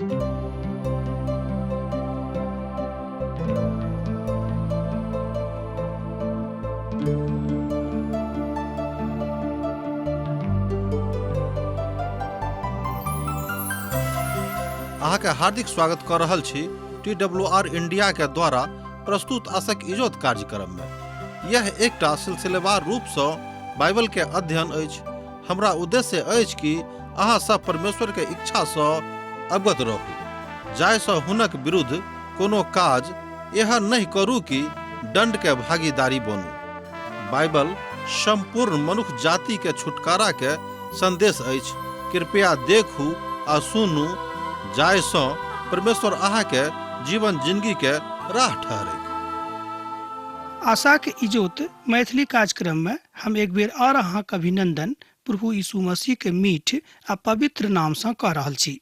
अहाँके हार्दिक स्वागत कर रहल छी TWR इंडिया के द्वारा प्रस्तुत आशक इजोत कार्यक्रम में। यह एकटा सिलसिलेवार रूप से बाइबल के अध्ययन अछि। हमरा उद्देश्य अछि कि अहाँ सब परमेश्वर के इच्छा से अवगत रहू, जाय से हुनक विरुद्ध कोनो काज एहन नहीं करू कि दंड के भागीदारी बनू। बाइबल संपूर्ण मनुष्य जाति के छुटकारा के संदेश अछि। कृपया देखू आ सुनू, जाय सो परमेश्वर अहाँ के जीवन जिंदगी के राह ठहरे। आशा के इजोत मैथिली कार्यक्रम में हम एक बेर और अहाँ के अभिनंदन प्रभु यीशु मसीह के मीठ आ पवित्र नाम से कह रहल छी।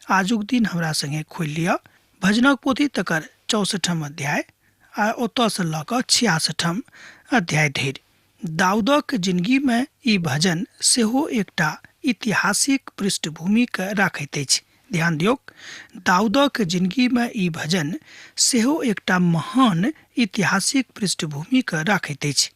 आजुक दिन हमरा संगे खोल लिया भजनक पोथी तकर 64 अध्याय आ ओतऽ से लऽ कऽ 66 अध्याय धरि। दाऊदक जिंदगी में ई भजन सेहो एकटा ऐतिहासिक पृष्ठभूमि के राखैत अछि। ध्यान दियौक, दाऊदक जिंदगी में ई भजन सेहो एकटा महान ऐतिहासिक पृष्ठभूमि के राखैत अछि।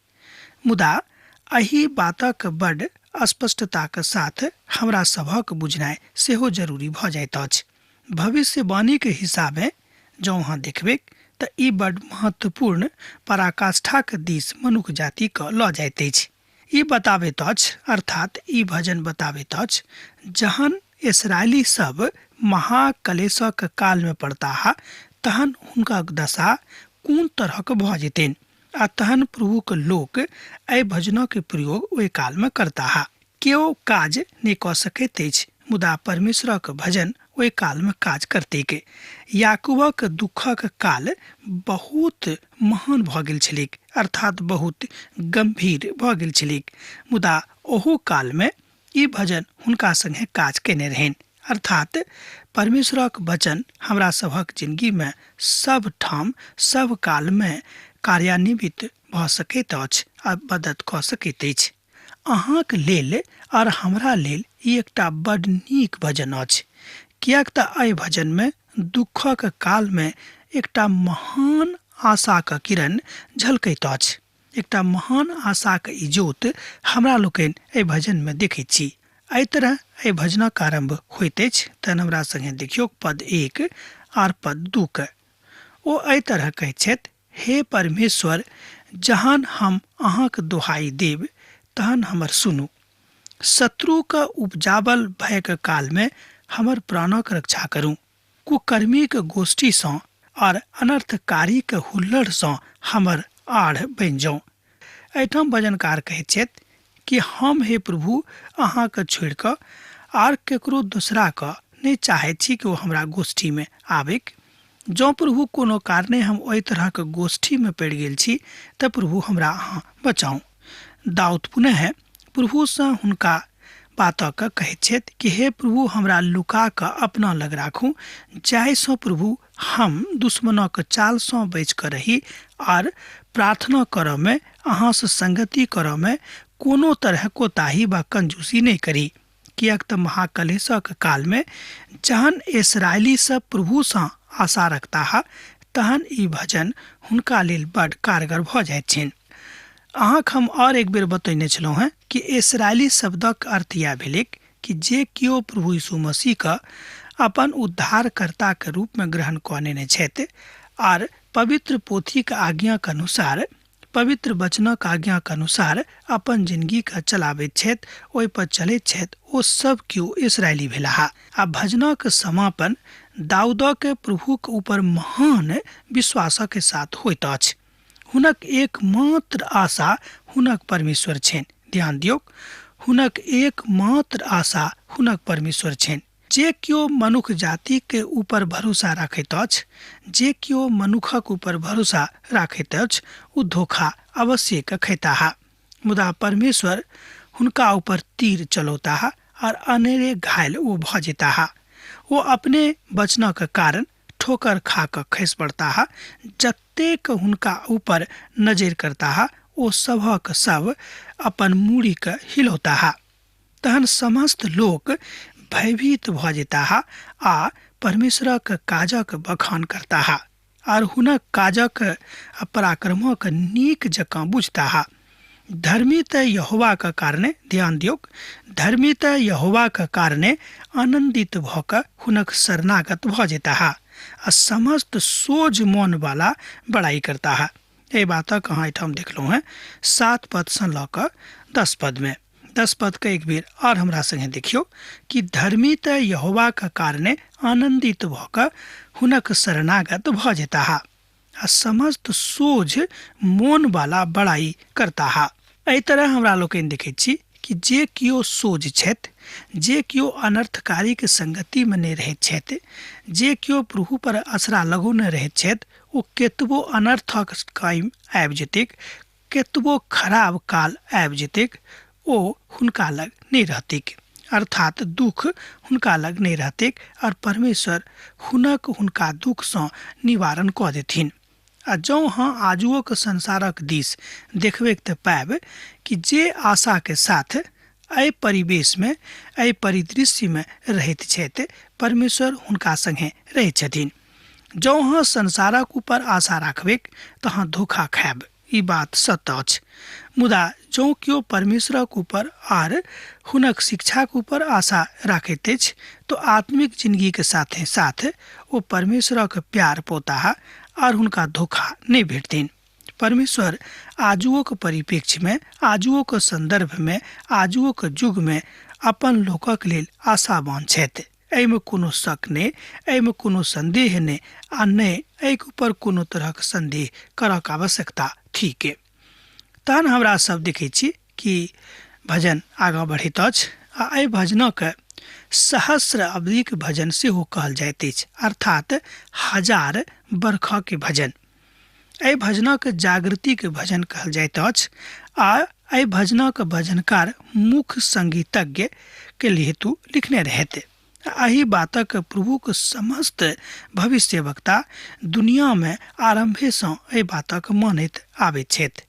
मुदा एही बातक बड़ स्पष्टता के साथ हमरा सभक बुझनाइ सेहो जरूरी भऽ जाइत अछि। भविष्यवाणी के हिसाबे जँ अहाँ देखबै तऽ ई बड़ महत्वपूर्ण पराकाष्ठा के दिस मनुष्य जाति के लऽ जाइत अछि। ई बताबैत अछि, अर्थात ई भजन बताबैत अछि, जहन इस्राएली सब महाक्लेशक काल में पड़ताह तहन हुनका दशा कोन तरहक भऽ जेतनि, आ तहन प्रभु के लोक एहि भजनों के प्रयोग ओहि काल में करताह। केओ काज नहि कऽ सकैत अछि, मुदा परमेश्वरक भजन ओहि काल में काज करतैक। याकूबक दुखक काल बहुत महान भऽ गेल छलैक, अर्थात बहुत गंभीर भऽ गेल छलैक, मुदा ओहो काल में ई भजन हुनका संगे काज केने रहनि। अर्थात परमेश्वरक वचन हमरा सभक जिंदगी में सब ठाम सब काल में कार्यान्वित भऽ सकैत अछि आ मदद कऽ सकैत अछि। अहाँक लेल और हमरा लेल ई एकटा बड़ नीक भजन अछि, कियाक तऽ एहि भजन में दुखक काल में एकटा महान आशा के किरण झलकैत अछि। एकटा महान आशा के इजोत हमरा लोकनि एहि भजन में देखैत छी। एहि तरह एहि भजनक आरंभ होइत अछि। तहन हमरा संगे देखियौ पद 1 और पद 2 के। ओ एहि तरह कहैत छथि, हे परमेश्वर, जहन हम अहाँक दोहाई देब तहन हमर सुनू। शत्रु के उपजाबल भय के काल में हमर प्राणक रक्षा करू। कुकर्मी के गोष्ठी सँ और अनर्थकारी के हुल्लड़ सँ हमर आड़ बनि जाऊ। एहिठाम भजनकार कहैत छथि कि हम हे प्रभु अहाँ के छोड़ि कऽ आर केकरो दूसरा के नहीं चाहैत छी कि वो हमरा गोष्ठी में आबिक। जँ प्रभु कोनो कारणे हम ओहि तरह के गोष्ठी में पड़ि गेल छी तऽ प्रभु हमरा अहाँ बचाऊ। दाऊद पुनः प्रभु सँ हुनका बातक कहैत छथि कि हे प्रभु हमरा लुका कऽ अपना लग राखू, जाहि सँ प्रभु हम दुश्मनक चाल सँ बचि कऽ रही और प्रार्थना करऽ में अहाँ से संगति करऽ में कोनो तरह कोताही वा कंजूसी नहीं करी। कियाक तऽ महाक्लेशक काल में जहन इस्राएली सब प्रभु सँ आशा रखताह तहन ई भजन हुनका लेल बड़ कारगर भऽ जाइत छनि। अहाँक हम और एक बेर बतैने छलहुँ हैं कि इस्राएली शब्दक अर्थ यह भेलैक कि जे किओ प्रभु यीशु मसीह के अपन उद्धारकर्ता के रूप में ग्रहण कऽ लेने छथि और पवित्र पोथी के आज्ञा के अनुसार, पवित्र वचनक आज्ञा के अनुसार अपन जिंदगी के चलाबैत छथि, ओहि पर चलैत छथि, ओ सब केओ इस्राएली भेलाह। आ भजनक समापन दाऊदक के प्रभु के ऊपर महान विश्वास के साथ होइत अछि। हुनक एकमात्र आशा हुनक परमेश्वर छनि। ध्यान दियौक, हुनक एकमात्र आशा हुनक परमेश्वर छनि। जे किओ मनुष्य जाति के ऊपर भरोसा राखैत अछि, जे किओ मनुखक ऊपर भरोसा राखैत अछि, ओ धोखा अवश्य के खैताह। मुदा परमेश्वर हुनका ऊपर तीर चलौताह और अनेरे घायल वो भऽ जेताह। वो अपने वचनक कारण ठोकर खा कऽ खसि पड़ताह। जतेक हुनका ऊपर नजर करताह ओ सभक सब अपन मूड़ी के हिलौताह। तहन समस्त लोक भयभीत भ जेताह आ परमेश्वरक काजक बखान करताह आर हुनक काजक आ पराक्रमक नीक जकाँ बुझताह। धर्मी त यहोवा के कारणे, ध्यान दियौ, धर्मी त यहोवा के कारणे आनंदित भ क हुनक शरणागत भ जेताह आ समस्त सोझ मन वाला बड़ाई करताह। ये बात कहाँ एठाम देखलहुँ हैं 7 पद से ल क 10 पद में। 10 पद के एक बेर और हमरा संगे देखियो कि धर्मी त यहोवा के कारणे आनंदित भ क हुनक शरणागत भ जेताह आ समस्त सोझ मोन वाला बड़ाई करताह। एहि तरह हमरा लोकनि देखैत छी कि जे कियो सोझ छथि, जे कियो अनर्थकारी के संगति में नहीं रहैत छथि, जे कियो प्रभु पर असरा लगौने रहैत छथि, ओ केतबो अनर्थक कायम आबि जेतैक, केतबो खराब काल आबि जेतैक, ओ हुनका लग नहीं रहतैक, अर्थात दुख हुनका लग नहीं रहतैक और परमेश्वर हुनका दुख से निवारण क देथिन। आ जौं हाँ आजुओ के संसारक दिस देखबे त पाएब कि जे आशा के साथ एहि परिवेश में, एहि परिदृश्य में रहैत छथि, परमेश्वर हुनका संगे रहै छथिन। जौं हाँ संसारक ऊपर आशा राखबे तहाँ धोखा खायब, ई बात सत्य अछि। मुदा जौं कियो परमेश्वरक ऊपर आर हुनक शिक्षाक ऊपर आशा राखैत अछि तो आत्मिक जिंदगी के साथे साथ ओ परमेश्वरक प्यार पोताह और हुनका धोखा नहीं भेटथिन। परमेश्वर आजुओ के परिप्रेक्ष्य में, आजुओ के संदर्भ में, आजुओ के युग में अपन लोकक लेल आशावान छथि। एहिमे कोनो शक नहीं, एहिमे कोनो संदेह नहीं आ नहीं एहि ऊपर कोनो तरहक संदेह करक आवश्यकता थिक। तहन हमरा सब देखै छी कि भजन आगाँ बढ़ैत अछि आ एहि भजनक सहस्र अवधिक भजन सेहो कहल जाइत अछि, अर्थात 1000 बरखा के भजन। एहि भजनक जागृति के भजन कहल जाइत अछि आ एहि भजनक भजनकार मुख्य संगीतज्ञ के हेतु लिखने रहथि। एहि बातक प्रभुक समस्त भविष्यवक्ता दुनिया में आरंभे से एहि बातक मानैत आबैत छथि।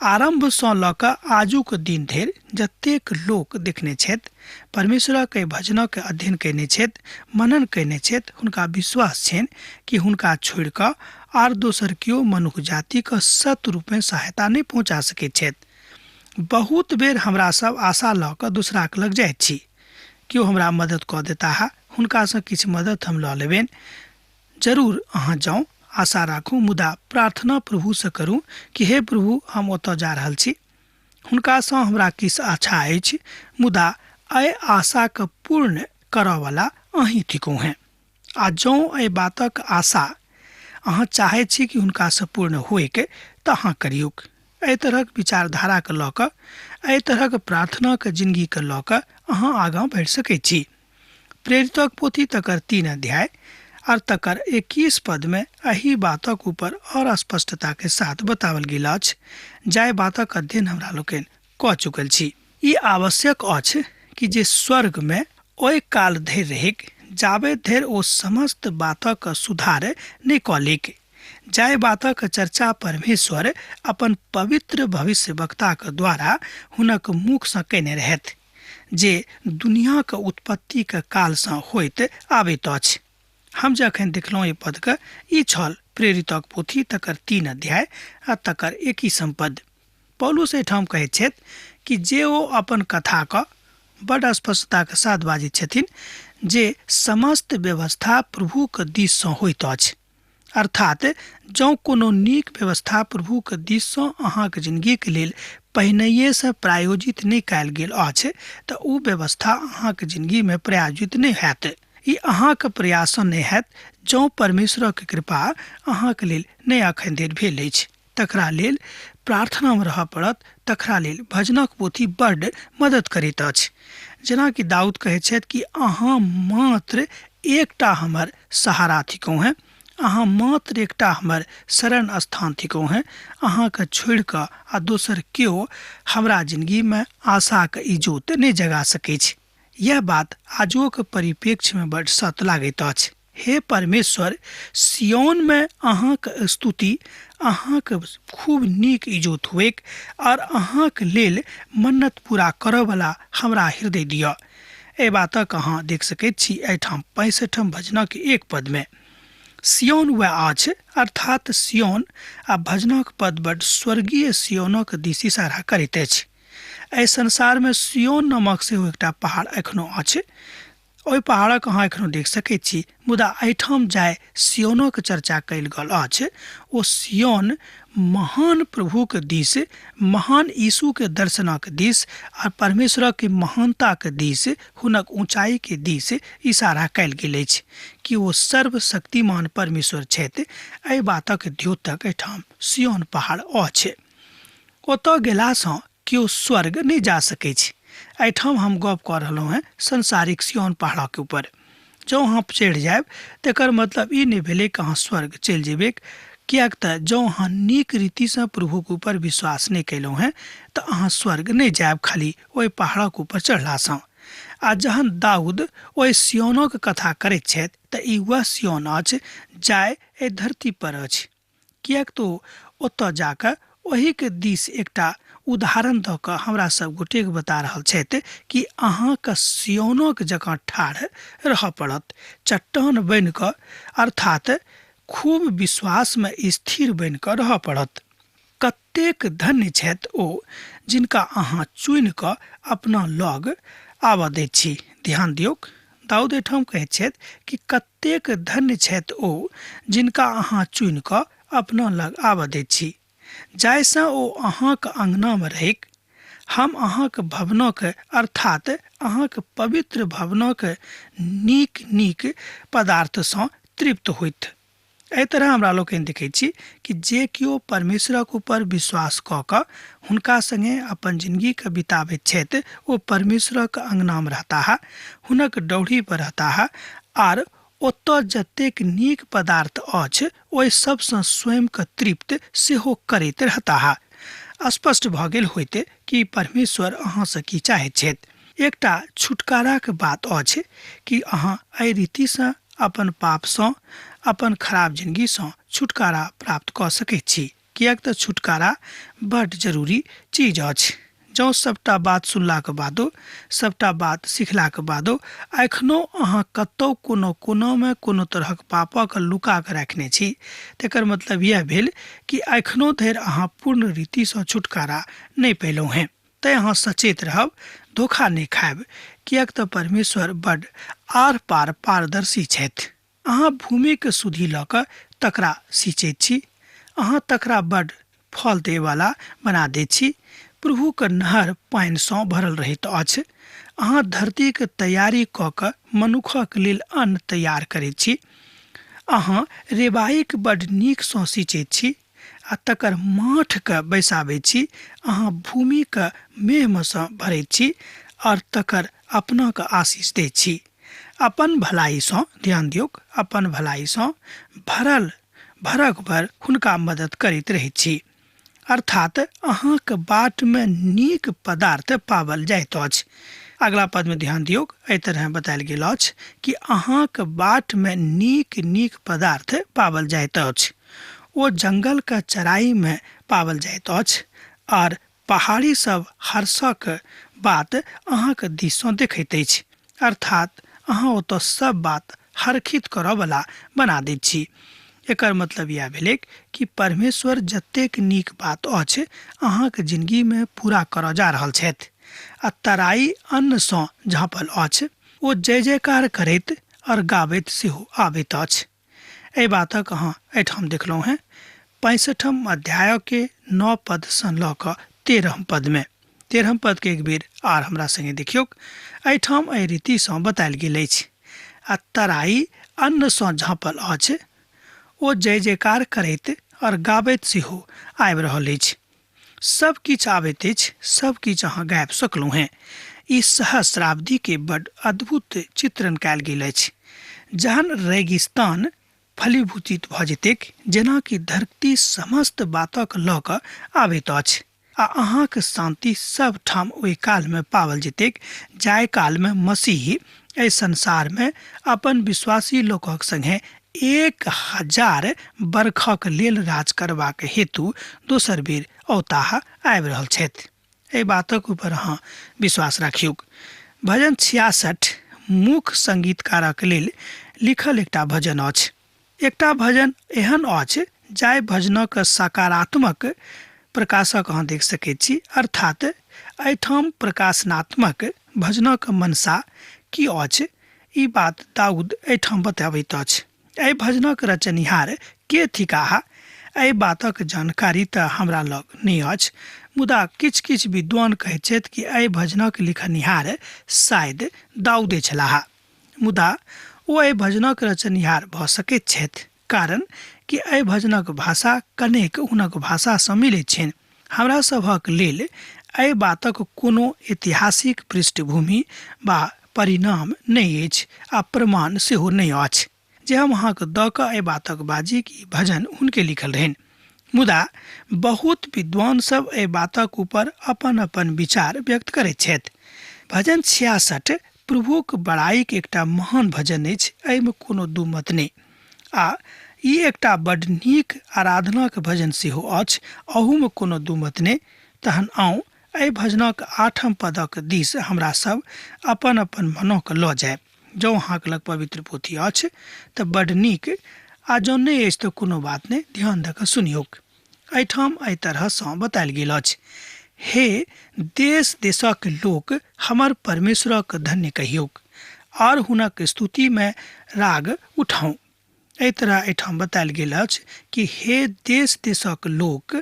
आरंभ से ल क आजुक दिन धरि जतेक लोक देखने छथि, परमेश्वरक भजनक अध्ययन कयने छथि, मनन कयने छथि, हुनका विश्वास छनि कि हुनका छोड़ि कऽ आर दोसर केओ मनुष्य जाति के सत रूप में सहायता नहीं पहुंचा सकैत छथि। बहुत बेर हमरा सब आशा ल क दूसरा के लग जाइत छी, केओ हमरा मदद कऽ देताह, हुनका से किछु मदद हम लऽ लेबनि। जरूर अहाँ जाउ, आशा राखू, मुदा प्रार्थना प्रभु से करू कि हे प्रभु हम ओतऽ जा रहल छी, हुनका से हमरा किछु अच्छा अछि, मुदा एहि आशा के पूर्ण करऽ वाला अहीं थिकौ हैं। आ जौं एहि बातक आशा अहाँ चाहै छी कि हुनका से पूर्ण होइके तऽ अहाँ करियौक। एहि तरहक विचारधारा के लऽ कऽ, एहि तरहक प्रार्थना के जिंदगी के लऽ कऽ अहाँ आगाँ बढ़ि सकै छी। प्रेरितक पोथी तकर 3 अध्याय और तकर 21 पद में एही बातक ऊपर और स्पष्टता के साथ बतावल गेल अछि, जाहि बातक अध्ययन हमरा लोकनि कऽ चुकल छी। ई आवश्यक अछि कि जे स्वर्ग में ओहि काल धरि रहिक जाबे धरि ओ समस्त बातक सुधार नहि कऽ लेक, जाहि बातक चर्चा परमेश्वर अपन पवित्र भविष्यवक्ता के द्वारा हुनक मुख से कयने रहथि, जे दुनिया के उत्पत्ति के काल से होइत आबैत अछि। हम जखन देखलहुँ ई पद के, ई छल प्रेरितक पोथी तकर 3 अध्याय आ तकर 21 पद। पौलुस एहिठाम कहैत छथि कि जे ओ अपन कथा के बड़ स्पष्टता के साथ बाजैत छथिन जे समस्त व्यवस्था प्रभु के दिस से होइत अछि, अर्थात जौं कोनो नीक व्यवस्था प्रभु के दिस से अहाँके जिंदगी के लेल पहिनहिए से प्रायोजित नहीं कयल गेल अछि तऽ ओ व्यवस्था अहाँके जिंदगी में प्रायोजित नहीं हैत। ई अहाँके प्रयास नहीं हैत जौं परमेश्वरक कृपा अहाँके लेल नहीं अखन धरि भेल अछि। तकरा लेल प्रार्थना में रहऽ पड़त, तकरा लेल भजनक पोथी बड्ड मदद करैत अछि। जेना कि दाऊद कहैत छथि कि अहाँ मात्र एकटा हमर सहारा थिकौ हैं, अहाँ मात्र एकटा हमर शरण स्थान थिकौ हैं, अहाँके छोड़ि कऽ आ दोसर केओ हमरा जिंदगी में आशा के इजोत नहीं जगा सकै छै। यह बात आजुओ के परिप्रेक्ष्य में बड़ सत्य लागैत अछि। हे परमेश्वर, सियोन में अहाँके स्तुति, अहाँके खूब नीक इजोत हुएक और अहाँके लेल मन्नत पूरा करऽ वाला हमरा हृदय दिअ। ए बातक अहाँ देख सकैत छी एहिठाम 65 भजनक एक पद में सियोन व आज अर्थात सियोन आ भजनक पद बड स्वर्गीय सियोनक दिस इशारा करैत अछि। एहि संसार में सियोन नामक सेहो एकटा पहाड़ एखनो अछि। ओहि पहाड़क अहाँ एखनो देख सकैत छी, मुदा एहिठाम जाय सियोनक चर्चा कयल गेल अछि। ओ सियोन महान प्रभु के दिस, महान यीशु के दर्शनक दिस आ परमेश्वर के महानता के दिस, हुनक ऊंचाई के दिस इशारा कयल गेल अछि कि ओ सर्वशक्तिमान परमेश्वर छथि। एहि बातक द्योतक एहिठाम सियोन पहाड़ अछि। ओतऽ गेलासँ केओ स्वर्ग नहीं जा सकै छै। एहिठाम हम गप कऽ रहलहुँ हैं संसारिक सियोन पहाड़ के ऊपर। जँ अहाँ चढ़ि जायब तेकर मतलब ई नहीं भेलै कि अहाँ स्वर्ग चलि जेबै, किएक तऽ जँ अहाँ नीक रीतिसँ प्रभुके ऊपर विश्वास नहीं केलहुँ हैं तऽ अहाँ स्वर्ग नहीं जायब खाली ओहि पहाड़क ऊपर चढ़लासँ। आ जहन दाऊद ओहि सियोनक कथा करैत छथि तऽ ई वह सियोन अछि जाय एहि धरती पर अछि। किएक तो ओतऽ जाकऽ ओही के दिस एकटा उदाहरण दऽ कऽ हमरा सब गोटेके बता रहल छथि कि अहाँके सियोनक जकाँ ठाढ़ रहऽ पड़त, चट्टान बनि कऽ, अर्थात खूब विश्वास में स्थिर बनि कऽ रहऽ पड़त। कतेक धन्य छथि ओ जिनका अहाँ चुनि कऽ अपना लग आबऽ दैत छी। ध्यान दियौक, दाऊद एहिठाम कहैत छथि कि कतेक धन्य छथि ओ जिनका अहाँ चुनि कऽ अपना लग आबऽ दैत छी, जाहिसँ ओ अहाँके अंगनामे रहिक हम अहाँके भवनक अर्थात अहाँके पवित्र भवनक नीक नीक पदार्थसँ तृप्त होइत। एहि तरह हमरा लोकनि देखैत छी कि जे केओ परमेश्वरक ऊपर विश्वास कऽ कऽ हुनका संगे अपन जिंदगीके बिताबैत छथि, ओ परमेश्वरक अंगनामे रहता है, हुनक डौढ़ी पर रहता है, आर ओतऽ जतेक नीक पदार्थ अछि ओहि सबसँ स्वयंके तृप्त सेहो करैत रहता है। स्पष्ट भऽ गेल होइते कि परमेश्वर अहाँसँ की चाहैत छथि। एकटा छुटकाराके बात अछि कि अहाँ एहि रीतिसँ अपन पापसँ, अपन खराब जिंदगीसँ छुटकारा प्राप्त कऽ सकैत छी। किएक तऽ छुटकारा बड्ड जरूरी चीज अछि। जँ सबटा बात सुनलाके बादो, सबटा बात सिखलाके बादो एखनो अहाँ कतौ कोनो कोनामे कोनो तरहक पापक लुका कऽ रखने छी, तेकर मतलब यह भेल कि एखनो धरि अहाँ पूर्ण रीतिसँ छुटकारा नहीं पेलहुँ हैं। तैँ अहाँ सचेत रहब, धोखा नहीं खायब, किएक तऽ परमेश्वर बड्ड आर पार पारदर्शी छथि। अहाँ भूमिके सुधि लऽ कऽ तकरा सींचैत छी, अहाँ तकरा बड्ड फल देवाला बना दैत छी। प्रभुके नहर पानिसँ भरल रहैत अछि। अहाँ धरतीके तैयारी कऽ कऽ मनुखक लेल अन्न तैयार करैत छी। अहाँ रेबाईके बड्ड नीकसँ सींचैत छी आ तकर माठके बैसाबैत छी। अहाँ भूमिके मेहमेसँ भरैत छी और तकर अपनाके आशीष दैत छी। अपन भलाइसँ, ध्यान दियौक, अपन भलाइसँ भरल भरक भर हुनका मदद करैत रहैत छी। अर्थात अहाँके बाटमे नीक पदार्थ पावल जाइत अछि। अगला पद में ध्यान दियौक, एहि तरह बतायल गेल अछि कि अहाँके बाटमे नीक नीक पदार्थ पावल जाइत अछि। ओ जंगलके चराईमे पावल जाइत अछि और पहाड़ी सब हर्षक बात अहाँके दिससँ देखैत अछि। अर्थात अहाँ ओतऽ सब बात हरखित करऽवला बना दैत छी। एकर मतलब यह भेलै कि परमेश्वर जतेक नीक बात अछि अहाँके जिंदगीमे पूरा करऽ जा रहल छथि। आ तराई अन्नसँ झाँपल अछि। ओ जय जयकार करैत और गाबैत सेहो आबैत अछि। एहि बातक अहाँ एहिठाम देखलहुँ हैं 65 अध्याय के 9 पदसँ लऽ कऽ 13 पद में। 13 पद के एक बेर आर हमरा संगे देखियौक। एहिठाम एहि रीतिसँ बतायल गेल अछि, आ तराई अन्नसँ झाँपल अछि। ओ जय जयकार करैत और गाबैत सेहो आबि रहल अछि। सब किछु आबैत अछि, सब किछु अहाँ गाबि सकलहुँ हैं। ई सहस्राब्दी के बड्ड अद्भुत चित्रण कयल गेल अछि। जहन रेगिस्तान फलीभूतित भऽ जेतैक, जेना कि धरती समस्त बातक लऽ कऽ आबैत अछि, आ अहाँके शांति सब ठाम ओहि कालमे पावल जेतैक, जाहि कालमे मसीह एहि संसारमे अपन विश्वासी लोकक संगे 1000 बरखक लेल राज करबाक हेतु दोसर बेर औताह आबि रहल छथि। एहि बातक ऊपर अहाँ विश्वास राखियौक। भजन 66 मुख्य संगीतकारक लेल लिखल एकटा भजन अछि। एकटा भजन एहन अछि जाहि भजनक सकारात्मक प्रकाशक अहाँ देख सकैत छी, अर्थात एहिठाम प्रकाशनात्मक भजनक मनसा की अछि ई बात दाऊद एहिठाम बताबैत अछि। एहि भजनक रचनिहार के थिकाह एहि बातक जानकारी तऽ हमरा लग नहि अछि, मुदा किछु किछु विद्वान कहैत छथि कि एहि भजनक लिखनिहार शायद दाऊदे छलाह। मुदा ओ एहि भजनक रचनिहार भऽ सकैत छथि, कारण कि एहि भजनक भाषा कनेक हुनक भाषा सँ मिलैत छनि। हमरा सभक लेल एहि बातक कोनो ऐतिहासिक पृष्ठभूमि वा परिणाम नहि अछि आ प्रमाण सेहो नहि अछि जे हम अहाँके दऽ कऽ एहि बातक बाजी कि ई भजन हुनके लिखल रहनि। मुदा बहुत विद्वान सब एहि बातक ऊपर अपन अपन विचार व्यक्त करैत छथि। भजन 66 प्रभुक बड़ाईक एकटा महान भजन अछि, एहिमे कोनो दू मत नहि। आ ई एकटा बड्ड नीक आराधनाक भजन सेहो अछि, अहूमे कोनो दू मत नहि। तहन आउ एहि भजनक 8म पदक दिस हमरा सब अपन अपन मनक लऽ जायब। जँ अहाँके लग पवित्र पोथी अछि तऽ बड्ड नीक, आ जँ नहि अछि तऽ कोनो बात नहि, ध्यान दऽ कऽ सुनियौक। एहिठाम एहि तरहसँ बतायल गेल अछि, हे देश देशक लोक हमर परमेश्वरक धन्य कहियौक और हुनक स्तुतिमे राग उठाउ। एहि तरह एहिठाम बतायल गेल अछि कि हे देश देशक लोक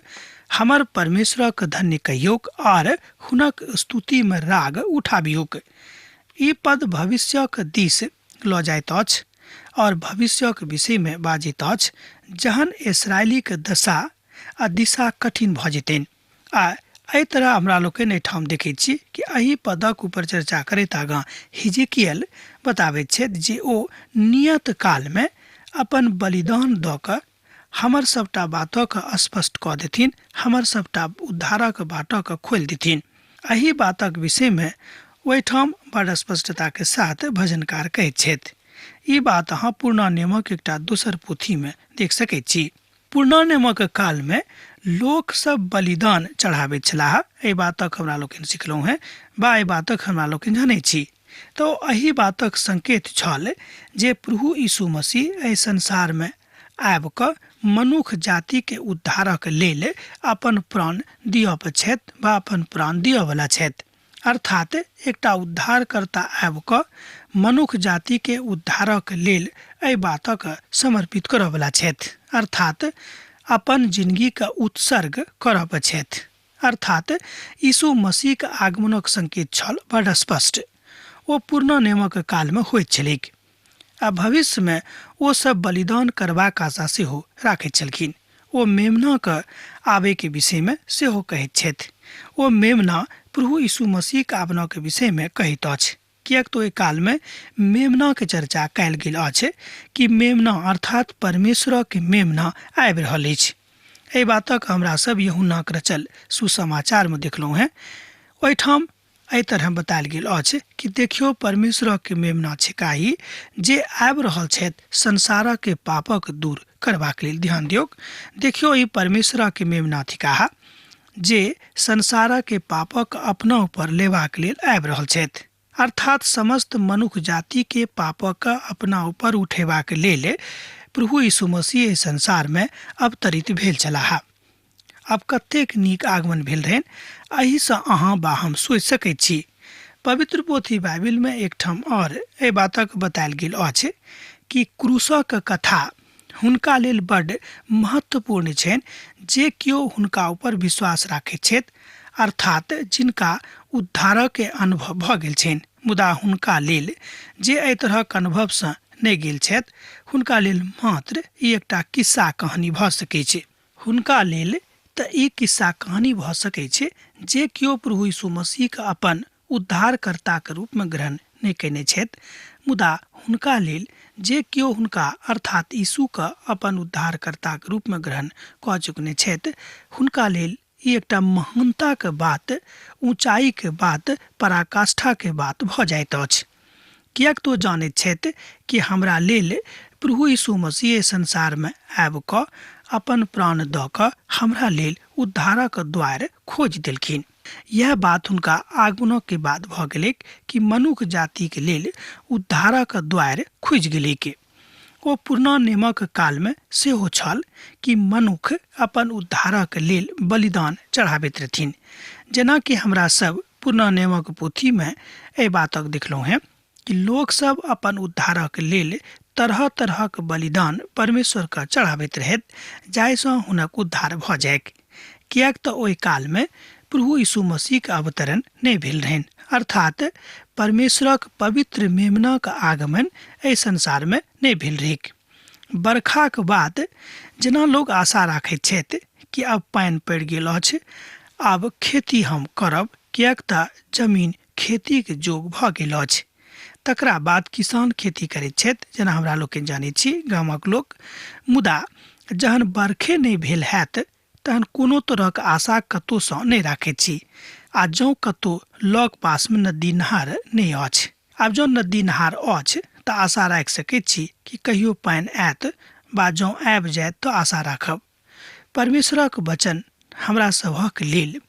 हमर परमेश्वरक धन्य कहियौक और हुनक स्तुतिमे राग उठाबियौक। ई पद भविष्यक दिस लऽ जाइत अछि और भविष्यक विषयमे बाजैत अछि, जहन इस्राएलीक दशा आ दिशा कठिन भऽ जेतनि। आ एहि तरह हमरा लोकनि एहिठाम देखैत छी कि एहि पदक ऊपर चर्चा करैत आगाँ हिजकियेल बताबैत छथि जे ओ नियत कालमे अपन बलिदान दऽ कऽ हमर सभटा बातक स्पष्ट कऽ देथिन, हमर सभटा उद्धारक बाटक खोलि देथिन। एहि बातक विषयमे ओहिठाम बड़ स्पष्टताके साथ भजनकार कहैत छथि। ई बात अहाँ पुरना नियमक एकटा दोसर पोथीमे देख सकैत छी। पुरना नियमक कालमे लोक सब बलिदान चढ़ाबैत छलाह, एहि बातक हमरा लोकनि सिखलहुँ हेँ वा एहि बातक हमरा लोकनि जनैत छी। तऽ एहि बातक संकेत छल जे प्रभु यीशु मसीह एहि संसारमे आबि कऽ मनुष्य जातिके उद्धारक लेल अपन प्राण दिअ छथि वा अपन प्राण दिअवला छथि। अर्थात एकटा उद्धारकर्ता आबि कऽ मनुष्य जातिके उद्धारक लेल एहि बातक समर्पित करयवला छथि, अर्थात अपन जिन्दगीके उत्सर्ग करब छथि। अर्थात यीशु मसीहके आगमनक संकेत छल बड़ स्पष्ट। ओ पुरना नियमक कालमे होइत छलैक आ भविष्यमे ओ सब बलिदान करबाक आशा सेहो राखैत छलखिन। ओ मेमनाके आबैके विषयमे सेहो कहैत छथि। ओ मेमना प्रभु यीशु मसीहके आगमनके विषयमे कहैत अछि, किएक तऽ ओहि कालमे मेमनाके चर्चा कयल गेल अछि कि मेमना अर्थात परमेश्वरके मेमना आबि रहल अछि। एहि बातक हमरा सब यूहन्नाक रचल सुसमाचारमे देखलहुँ हेँ। ओहिठाम एहि तरह बतायल गेल अछि कि देखियौ परमेश्वरके मेमना छिकाही जे आबि रहल छथि संसारके पापक दूर करबाक लेल। ध्यान दियौक, देखियौ ई परमेश्वरके मेमना थिकाह जे संसारके पापक अपना ऊपर लेबाक लेल आबि रहल छथि, अर्थात समस्त मनुष्य जातिके पापक अपना ऊपर उठेबाक लेल प्रभु यीशु मसीह एहि संसारमे अवतरित भेल छलाह। आब कतेक नीक आगमन भेल रहनि, एहिसँ अहाँ वा हम सोचि सकैत छी। पवित्र पोथी बाइबिलमे एकठाम और एहि बातक बतायल गेल अछि कि क्रूसक कथा हुनका लेल बड्ड महत्वपूर्ण छनि जे केओ हुनका ऊपर विश्वास राखैत छथि, अर्थात जिनका उद्धारके अनुभव भऽ गेल छनि। मुदा हुनका लेल जे एहि तरहक अनुभवसँ नहि गेल छथि, हुनका लेल मात्र ई एकटा किस्सा कहानी भऽ सकैत छै। हुनका लेल तऽ ई किस्सा कहानी भऽ सकैत छै जे केओ प्रभु यीशु मसीहके अपन उद्धारकर्ताके रूपमे ग्रहण नहि कयने छथि। मुदा हुनका लेल जे केओ हुनका अर्थात यीशुके अपन उद्धारकर्ताके रूपमे ग्रहण कऽ चुकने छथि, हुनका लेल ई एकटा महानताके बात, ऊँचाइके बात, पराकाष्ठाके बात भऽ जाइत अछि। किएक तो जानैत छथि कि हमरा लेल प्रभु यीशु मसीह संसारमे आबि कऽ अपन प्राण दऽ कऽ हमरा लेल उद्धारक द्वार खोजि देलखिन। यह बात हुनका आगमन के बाद भ गेलै कि मनुष्य जाति के लेल उद्धारक द्वार खुजि गेलै के ओ पुरना नियमक काल में सेहो छल कि मनुष्य अपन उद्धारक लेल बलिदान चढ़ाबैत रहथिन। जेना कि हमरा सब पुरना नियमक पोथी में एहि बातक देखलहुँ हैं कि लोग सब अपन उद्धारक लेल तरह तरहक बलिदान परमेश्वर के चढ़ाबैत रहैत जाहिसँ हुनक उद्धार भ जायक। कियाक तऽ ओहि काल में प्रभु यीशु मसीह के अवतरण नहीं भेल रहनि, अर्थात परमेश्वरक पवित्र मेमनाक आगमन एहि संसार में नहीं भेल रहैक। बरखाक बाद जेना लोग आशा राखैत छथि कि अब पानि पड़ि गेल अछि, आब खेती हम करब कियाक तऽ जमीन खेती के जोग भ गेल अछि। तकरा बाद किसान खेती करैत छथि, जेना हमरा लोग के जानै छी गामक लोग। मुदा जहन बरखे नहीं भेल हैत तहन कोनो तरहक आशा कतौ सँ नहीं राखैत छी। आ जँ कतौ लग पास में नदी नहार नहीं अछि, आब जँ नदी नहार अछि तऽ आशा राखि सकैत छी कि कहियो पानि आयत, बा जँ आबि जायत तऽ आशा राखब। परमेश्वरक वचन हमरा सभक लेल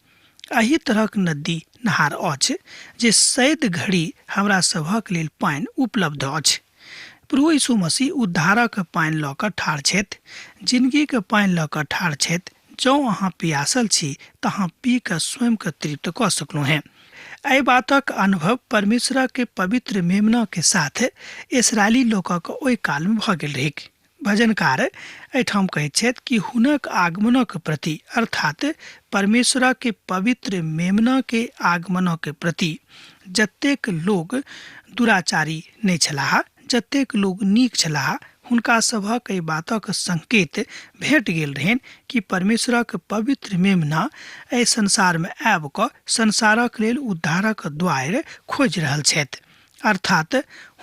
एही तरहक नदी नहार अछि जे सैद घड़ी हमरा सभक लेल पानि उपलब्ध अछि। प्रभु यीशु मसीह उद्धारक पानि लऽ कऽ ठाढ़ छथि, जिंदगी के पानि लऽ कऽ ठाढ़ छथि। जँ अहाँ पियासल छी तऽ अहाँ पी कऽ स्वयं के तृप्त कऽ सकलहुँ हैं। एहि बातक अनुभव परमेश्वर के पवित्र मेमना के साथ इस्राएली लोकक ओहि काल में भ गेल रहैक। भजनकार एहिठाम कहैत छथि कि हुनक आगमनक प्रति, अर्थात परमेश्वर के पवित्र मेमना के आगमनक प्रति जतेक लोग दुराचारी नहीं छलाह, जतेक लोग नीक छलाह, हुनका सभक एहि बातक संकेत भेट गेल रहनि कि परमेश्वरक पवित्र मेमना एहि संसार में आबि कऽ संसारक लेल उद्धारक द्वार खोजि रहल छथि, अर्थात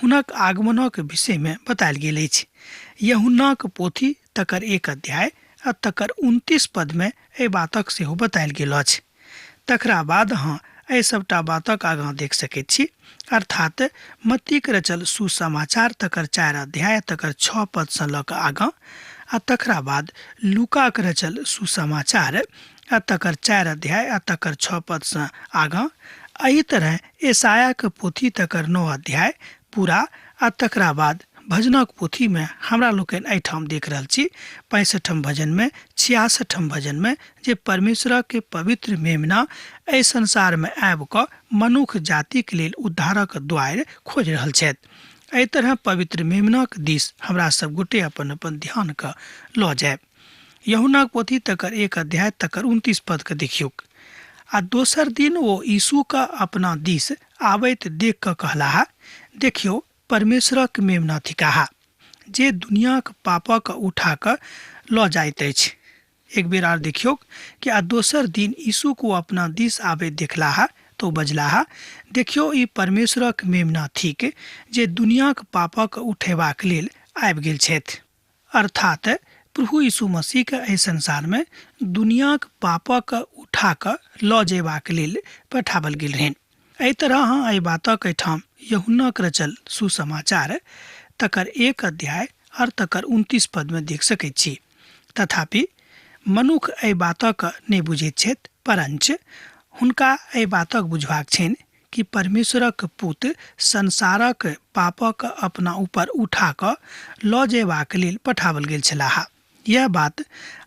हुनक आगमनक विषय में बतायल गेल अछि। यूहन्नाक पोथी तकर 1 अध्याय आ तकर 29 पद में एहि बातक सेहो बतायल गेल अछि। तकरा बाद अहाँ एहि सबटा बातक आगाँ देख सकैत छी, अर्थात मत्तीक रचल सुसमाचार तकर 4 अध्याय तकर 6 पद सँ लऽ कऽ आगाँ, आ तकरा बाद लूकाक रचल सुसमाचार आ तकर 4 अध्याय आ तकर 6 पद सँ आगाँ। एही तरह यशायाक पोथी तकर 9 अध्याय पूरा, आ तकरा बाद भजनक पोथी में हमरा लोकनि एहिठाम देख रहल छी 65 भजन में, 66 भजन में, जे परमेश्वर के पवित्र मेमना एहि संसार में आबि कऽ मनुष्य जाति के लेल उद्धारक द्वार खोजि रहल छथि। एहि तरह पवित्र मेमनाक दिस हमरा सब गोटे अपन अपन ध्यान के लऽ जायब। यूहन्नाक पोथी तकर 1 अध्याय तकर 29 पद के देखियौक। आ दोसर दिन ओ यीशु के अपना दिस आबैत देख कऽ कहलाह, देखियौ परमेश्वरक मेमना थिकाह, जे दुनियाक पापक उठा कऽ लऽ जाइत अछि। एक बेर आर देखियौ कि आ दोसर दिन यीशु को अपना दिस आबैत देखलाह तो बजलाह, देखियौ ई परमेश्वरक मेमना थिक जे दुनियाक पापक उठेबाक लेल आबि गेल छथि। अर्थात प्रभु यीशु मसीह के एहि संसार में दुनियाक पापक उठा कऽ लऽ जेबाक लेल पठाओल गेल रहनि। एहि तरह अहाँ एहि बातक एहिठाम यूहन्नाक रचल सुसमाचार तकर 1 अध्याय और तकर 29 पद में देख सकैत छी। तथापि मनुष्य एहि बातक नहि बुझैत छथि, परंच हुनका एहि बातक बुझबाक छनि कि परमेश्वरक पुत्र संसारक पापक अपना ऊपर उठा कऽ लऽ जेबाक लेल पठाओल गेल छलाह। यह बात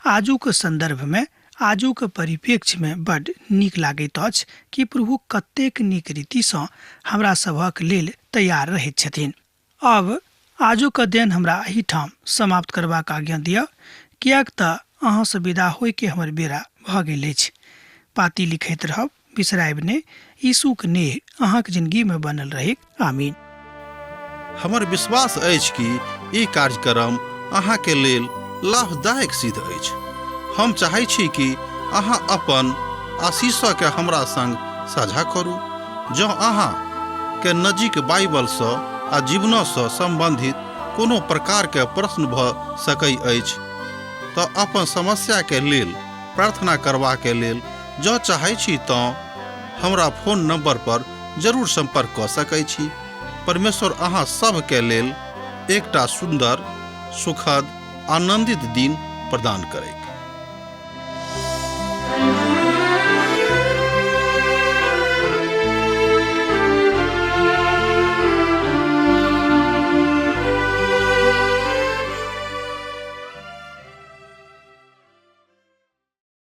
आजुक संदर्भ में, आजुक परिप्रेक्ष्य में बड नीक लागैत अछि कि प्रभु कतेक नीक रीति सँ हमरा सभक लेल तैयार रहैत छथिन। अब आजुक अध्ययन हमरा एहिठाम समाप्त करबाक आज्ञा दिअ, कियाक तऽ अहाँ सँ विदा होय के हमर बेरा भऽ गेल अछि। पाती लिखैत रहब, बिसरायब नहि। यीशुक नेह अहाँक जिंदगी में बनल रहे। आमीन। हमर विश्वास अछि कि ई कार्यक्रम अहाँ के लेल लाभदायक सिद्ध अछि। हम चाहै छी कि अहाँ अपन आशीषक के हमरा संग साझा करू। जँ अहाँ के नजीक बाइबल सँ आ जीवन सँ संबंधित कोनो प्रकार के प्रश्न भऽ सकै अछि तऽ अपन समस्या के लेल प्रार्थना करबा के लेल जँ चाहै छी तऽ हमरा फोन नंबर पर जरूर संपर्क कऽ सकै छी। परमेश्वर अहाँ सब के लेल एकटा सुंदर, सुखद, आनंदित दिन प्रदान करै।